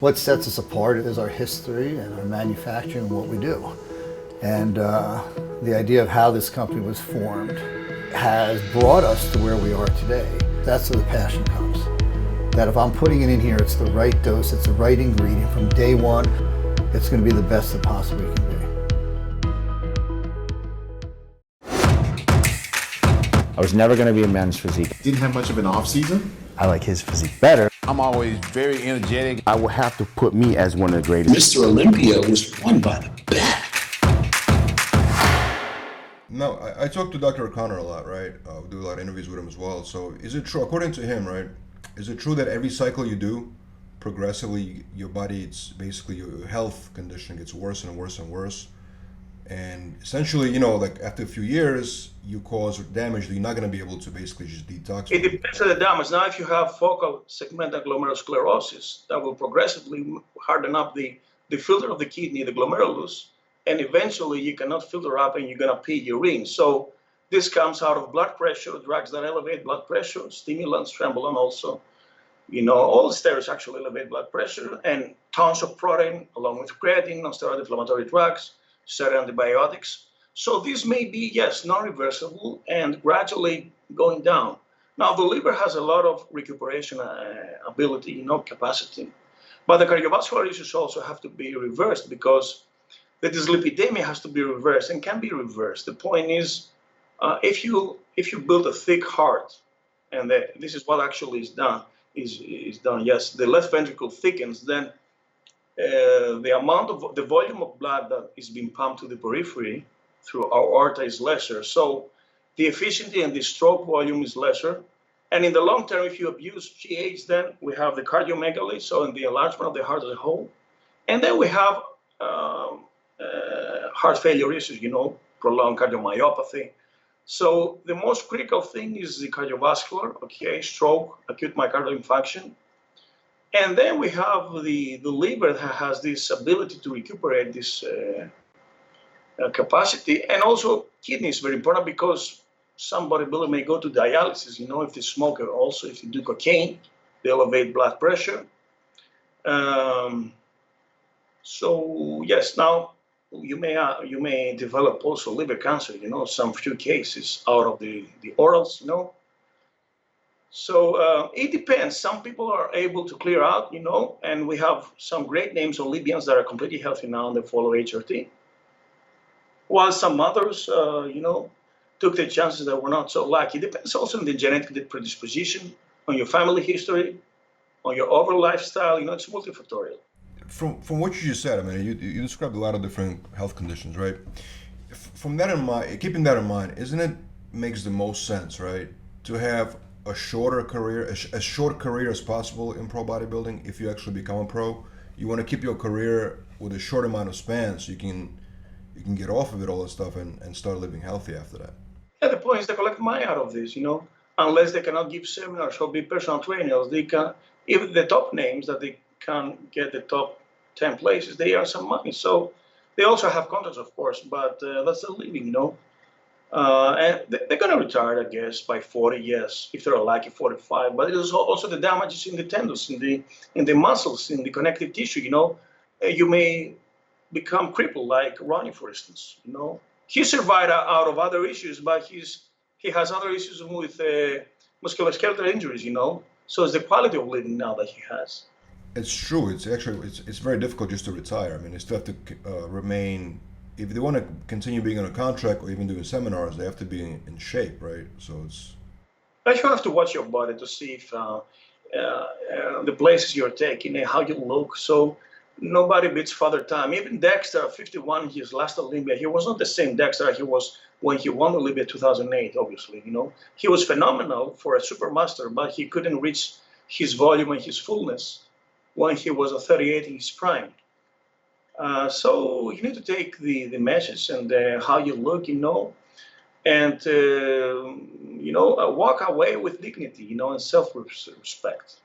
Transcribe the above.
What sets us apart is our history and our manufacturing and what we do. And the idea of how this company was formed has brought us to where we are today. That's where the passion comes. That if I'm putting it in here, it's the right dose, it's the right ingredient from day one, it's going to be the best it possibly can be. I was never going to be a men's physique. Didn't have much of an off season. I like his physique better. I'm always very energetic. I will have to put me as one of the greatest. Mr. Olympia was won by the back. No, I talk to Dr. O'Connor a lot, right? We do a lot of interviews with him as well. So is it true, according to him, right? Is it true that every cycle you do, progressively, your body, it's basically your health condition gets worse and worse and worse? And essentially, you know, like after a few years, you cause damage that you're not going to be able to basically just detox. It depends on the damage. Now, if you have focal segmental glomerulosclerosis, that will progressively harden up the filter of the kidney, the glomerulus, and eventually you cannot filter up and you're going to pee urine. So this comes out of blood pressure, drugs that elevate blood pressure, stimulants, trembolone also. You know, all the steroids actually elevate blood pressure, and tons of protein along with creatine, non-steroidal inflammatory drugs, certain antibiotics. So this may be, yes, non-reversible and gradually going down. Now, the liver has a lot of recuperation ability, you know, capacity. But the cardiovascular issues also have to be reversed because the dyslipidemia has to be reversed and can be reversed. The point is, if you build a thick heart, and this is what actually is done, yes, the left ventricle thickens, then the amount of the volume of blood that is being pumped to the periphery through our aorta is lesser. So the efficiency and the stroke volume is lesser. And in the long term, if you abuse GH, then we have the cardiomegaly, so in the enlargement of the heart as a whole. And then we have heart failure issues, you know, prolonged cardiomyopathy. So the most critical thing is the cardiovascular, okay, stroke, acute myocardial infarction. And then we have the liver that has this ability to recuperate this capacity. And also kidney is very important because some bodybuilder may go to dialysis, you know, if they smoke, also if you do cocaine, they elevate blood pressure. So yes, now you may develop also liver cancer, you know, some few cases out of the orals, you know. So it depends. Some people are able to clear out, you know, and we have some great names Olympians that are completely healthy now and they follow HRT. While some others, you know, took the chances that were not so lucky. It depends also on the genetic predisposition, on your family history, on your overall lifestyle. You know, it's multifactorial. From what you just said, I mean, you described a lot of different health conditions, right? From that in mind, keeping that in mind, isn't it makes the most sense, right, to have a shorter career, as short career as possible in pro bodybuilding? If you actually become a pro, you want to keep your career with a short amount of span, so you can get off of it, all that stuff, and start living healthy after that. Yeah, the point is to collect money out of this, you know, unless they cannot give seminars or be personal trainers. They can, even the top names that they can get the top 10 places, they earn some money. So they also have contracts, of course, but that's the living, you know. And they're going to retire, I guess, by 40, yes, if they're lucky, 45. But it is also the damages in the tendons, in the muscles, in the connective tissue, you know. You may become crippled, like Ronnie, for instance, you know. He survived out of other issues, but he has other issues with musculoskeletal injuries, you know. So it's the quality of living now that he has. It's true. It's actually it's very difficult just to retire. I mean, they still have to remain. If they want to continue being on a contract or even doing seminars, they have to be in shape, right? So it's. But you have to watch your body to see if the places you're taking and how you look. So nobody beats Father Time. Even Dexter, 51, his last Olympia, he was not the same Dexter he was when he won Olympia 2008, obviously, you know. He was phenomenal for a supermaster, but he couldn't reach his volume and his fullness when he was a 38 in his prime. So you need to take the message and how you look, you know, and, you know, walk away with dignity, you know, and self-respect.